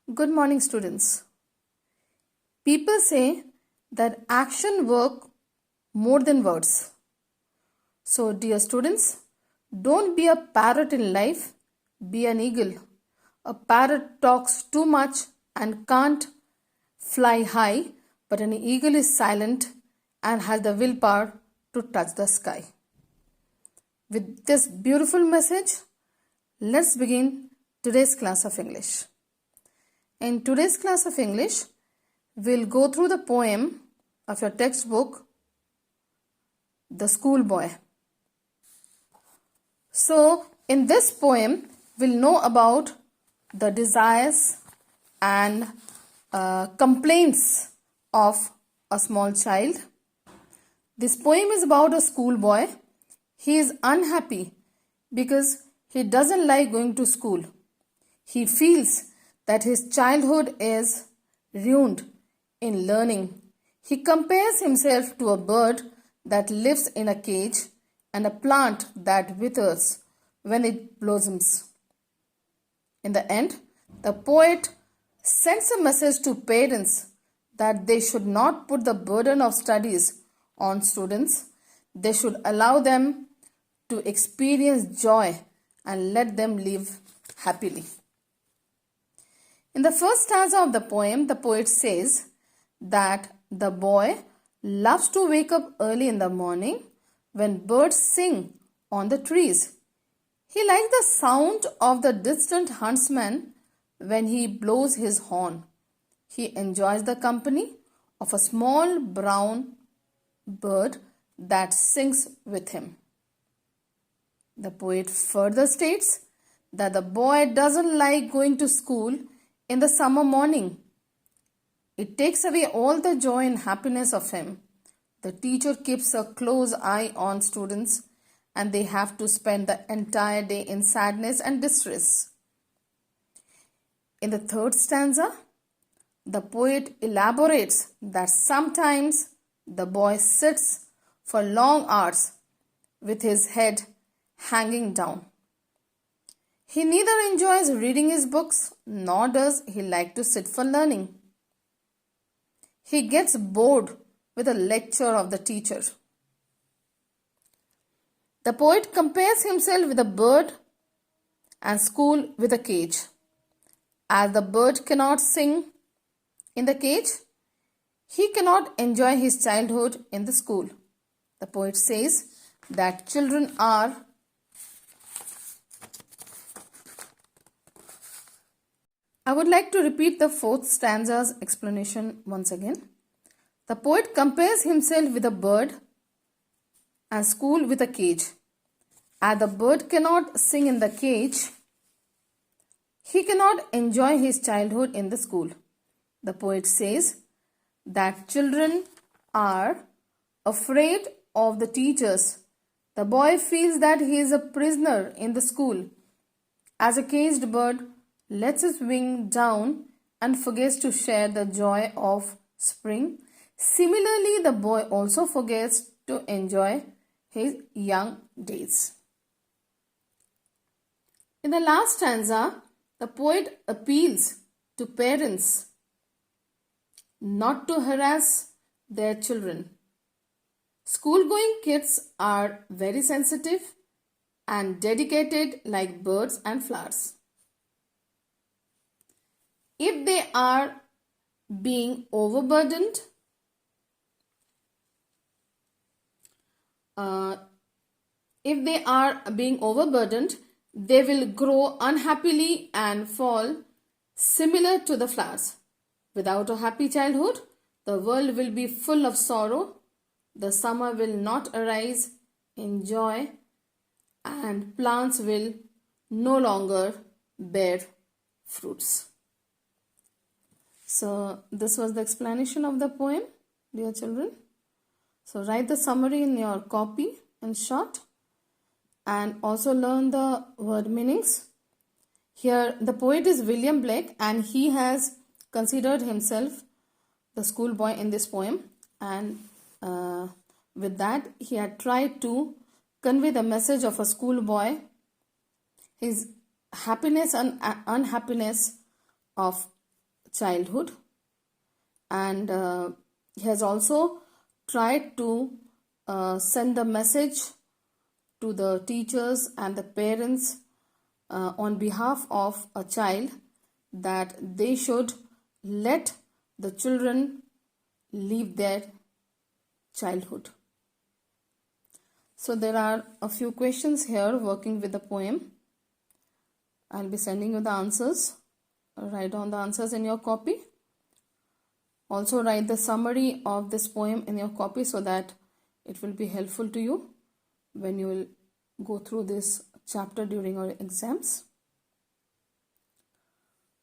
Good morning, students. People say that action work more than words. So, dear students, don't be a parrot in life, be an eagle. A parrot talks too much and can't fly high, but an eagle is silent and has the willpower to touch the sky. With this beautiful message, let's begin today's class of English. In today's class of English, we'll go through the poem of your textbook, The Schoolboy. So, in this poem, we'll know about the desires and complaints of a small child. This poem is about a schoolboy. He is unhappy because he doesn't like going to school. He feels that his childhood is ruined in learning. He compares himself to a bird that lives in a cage and a plant that withers when it blossoms. In the end, the poet sends a message to parents that they should not put the burden of studies on students. They should allow them to experience joy and let them live happily. In the first stanza of the poem, the poet says that the boy loves to wake up early in the morning when birds sing on the trees. He likes the sound of the distant huntsman when he blows his horn. He enjoys the company of a small brown bird that sings with him. The poet further states that the boy doesn't like going to school in the summer morning. It takes away all the joy and happiness of him. The teacher keeps a close eye on students and they have to spend the entire day in sadness and distress. In the third stanza, the poet elaborates that sometimes the boy sits for long hours with his head hanging down. He neither enjoys reading his books nor does he like to sit for learning. He gets bored with a lecture of the teacher. The poet compares himself with a bird and school with a cage. As the bird cannot sing in the cage, he cannot enjoy his childhood in the school. The poet says that children are I would like to repeat the fourth stanza's explanation once again. The poet compares himself with a bird and school with a cage. As the bird cannot sing in the cage, he cannot enjoy his childhood in the school. The poet says that children are afraid of the teachers. The boy feels that he is a prisoner in the school. As a caged bird lets his wing down and forgets to share the joy of spring, similarly, the boy also forgets to enjoy his young days. In the last stanza, the poet appeals to parents not to harass their children. School-going kids are very sensitive and dedicated like birds and flowers. If they are being overburdened, they will grow unhappily and fall similar to the flowers. Without a happy childhood, the world will be full of sorrow. The summer will not arise in joy and plants will no longer bear fruits. So this was the explanation of the poem, dear children. So write the summary in your copy in short and also learn the word meanings. Here the poet is William Blake and he has considered himself the schoolboy in this poem, and with that he had tried to convey the message of a schoolboy, his happiness and unhappiness of childhood, and he has also tried to send a message to the teachers and the parents on behalf of a child that they should let the children live their childhood. So there are a few questions here working with the poem. I'll be sending you the answers. Write down the answers in your copy. Also write the summary of this poem in your copy so that it will be helpful to you when you will go through this chapter during your exams.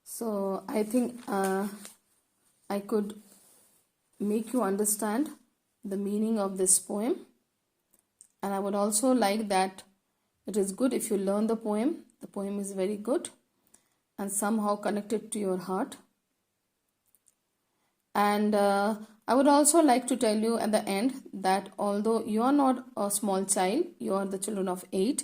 So I think I could make you understand the meaning of this poem, and I would also like that it is good if you learn the poem. The poem is very good and somehow connected to your heart. And I would also like to tell you at the end that although you are not a small child, you are the children of 8.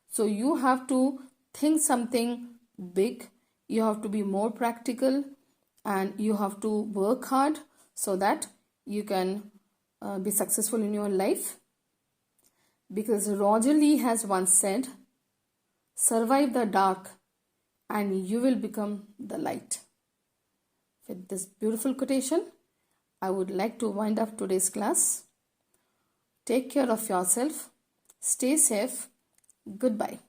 So you have to think something big. You have to be more practical and you have to work hard so that you can be successful in your life. Because Roger Lee has once said, "Survive the dark and you will become the light." With this beautiful quotation, I would like to wind up today's class. Take care of yourself. Stay safe. Goodbye.